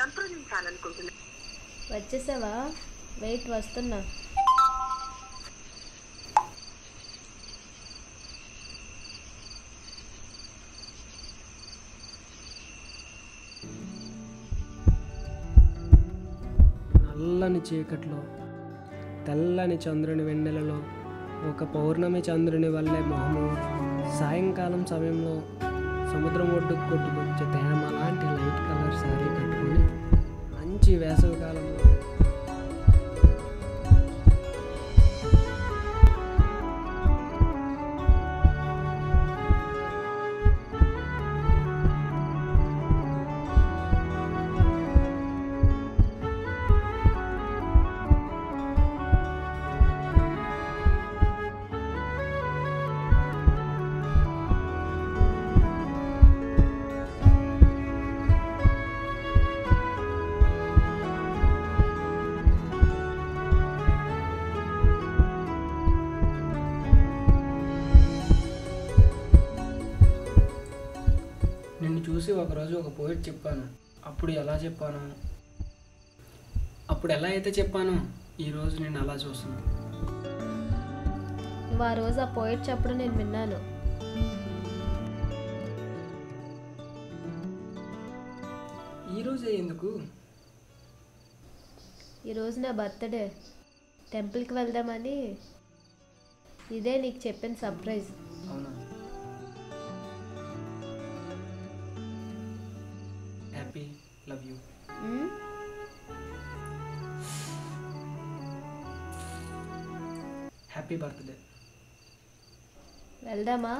సంప్రదించాలనుకుంటున్నా. వచ్చేసావా? వెయిట్, వస్తున్నా. నల్లని చీకట్లో తెల్లని చంద్రుని వెన్నెలలో ఒక పౌర్ణమి చంద్రుని వల్లే మొహము సాయంకాలం సమయంలో సముద్రం ఒడ్డుకు కొట్టుకొచ్చే తేమ లాంటి లైట్ కలర్ శారీ కట్టుకొని మంచి వేసవి కాలంలో నిన్ను చూసి ఒకరోజు ఒక పోయిట్ చెప్పాను. అప్పుడు ఎలా అయితే చెప్పానో ఈరోజు నేను అలా చూస్తున్నాను. నువ్వు ఆ రోజు ఆ పోయిట్ చెప్పడం నేను విన్నాను. ఈరోజే ఎందుకు? ఈరోజు నా బర్త్డే. టెంపుల్కి వెళ్దామని. ఇదే నీకు చెప్పిన సర్ప్రైజ్. అవునా? Happy, love you. Happy birthday. వెళ్దామా?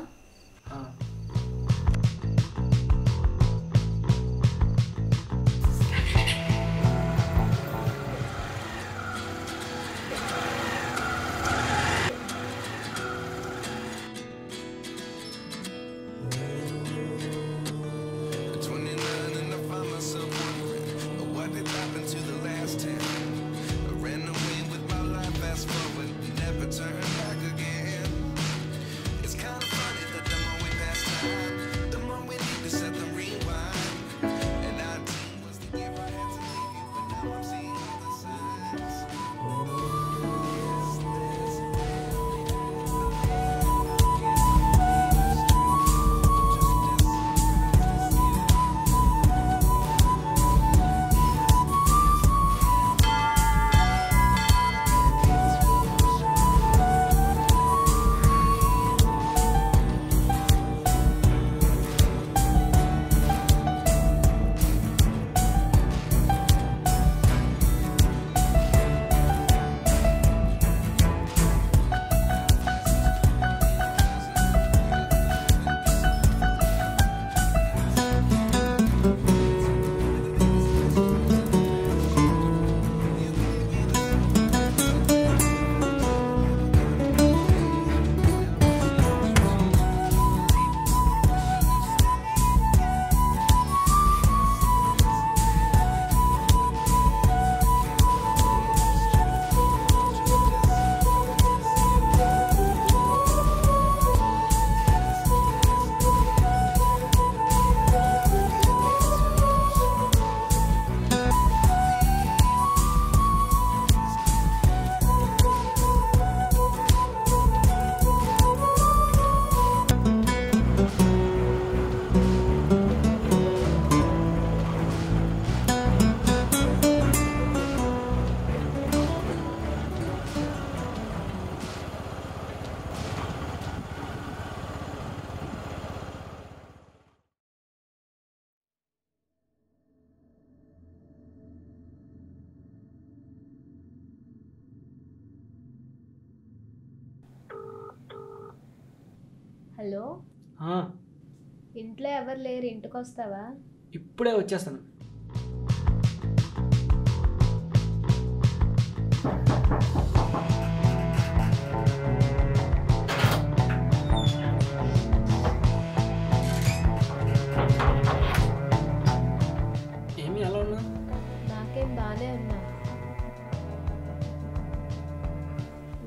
హలో, ఇంట్లో ఎవరు లేరు, ఇంటికి వస్తావా? ఇప్పుడే వచ్చేస్తాను. ఏమి ఎలా ఉన్నా? నాకేం బాగానే ఉన్నా.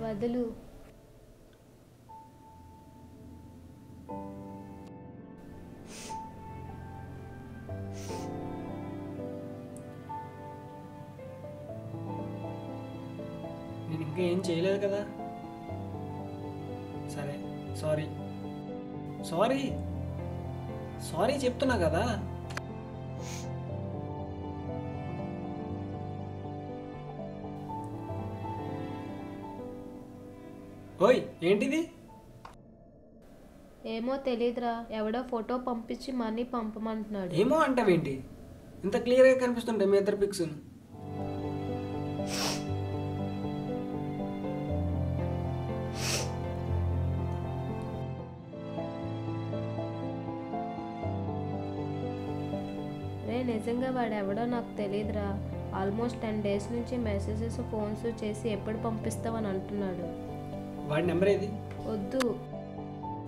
వదులు. నేను ఇంకా ఏం చేయలేదు కదా. సరే, సారీ సారీ సారీ చెప్తున్నా కదా. ఓయ్, ఏంటిది? ఏమో తెలీదురా, ఎవడో ఫోటో పంపించి మనీ పంపమంటున్నాడు. ఏమో అంటావేంటి? ఇంత క్లియర్గా కనిపిస్తుంటాయి మీ ఇద్దరు పిక్స్. రే, నిజంగా వాడు ఎవడో నాకు తెలీదురా. ఆల్మోస్ట్ 10 days నుంచి మెసేజెస్ ఫోన్స్ చేసి ఎప్పుడు పంపిస్తావని అంటున్నాడు. వాడి నెంబర్ ఏది? వద్దు,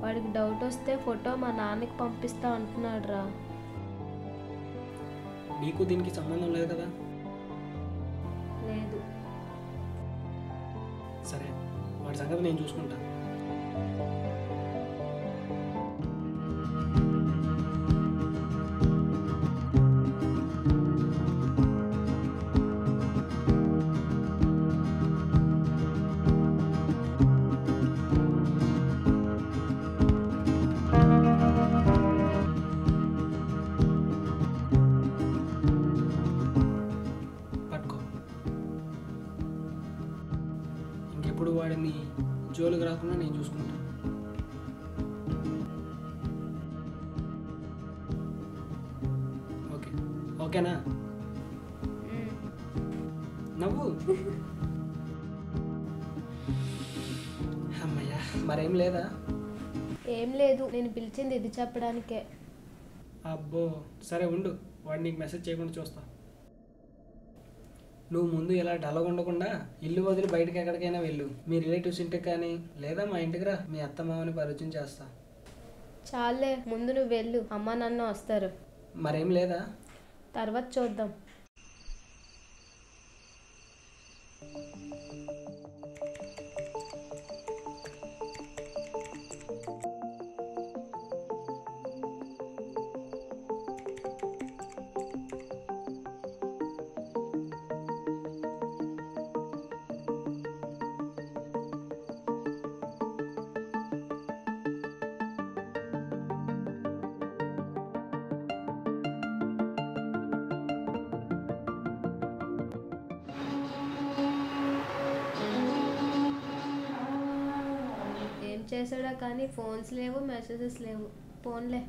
వాడికి డౌట్ వస్తే ఫోటో మా నాన్నకి పంపిస్తా అంటున్నాడు రా. నీకు దీనికి సంబంధం లేదు కదా. లేదు. సరే, వాడి సంగతి నేను చూసుకుంటా. పట్టుకో. ఇంకెప్పుడు వాడిని జోలికి రాకుండా నేను చూసుకుంటా. ఓకే, ఓకేనా? నవ్వు. అమ్మయ్యా, మరేం లేదా? ఏం లేదు, నేను పిలిచింది ఇది చెప్పడానికే. అబ్బో, సరే ఉండు, వాడు నీకు మెసేజ్ చేయకుండా చూస్తా. నువ్వు ముందు ఇలా డల్గా ఉండకుండా ఇల్లు వదిలి బయటకి ఎక్కడికైనా వెళ్ళు. మీ రిలేటివ్స్ ఇంటికి కానీ లేదా మా ఇంటికి రా, మీ అత్త మామని పరిచయం చేస్తా. చాలే, ముందు నువ్వు వెళ్ళు, అమ్మ నాన్న వస్తారు. మరేం లేదా? తర్వాత చూద్దాం. చేసాడా కానీ ఫోన్స్ లేవు, మెసేజెస్ లేవు. ఫోన్లే.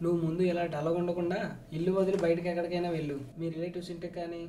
నువ్వు ముందు ఇలా డల్గా ఉండకుండా ఇల్లు వదిలి బయటకి ఎక్కడికైనా వెళ్ళు. మీ రిలేటివ్స్ ఇంటికి కానీ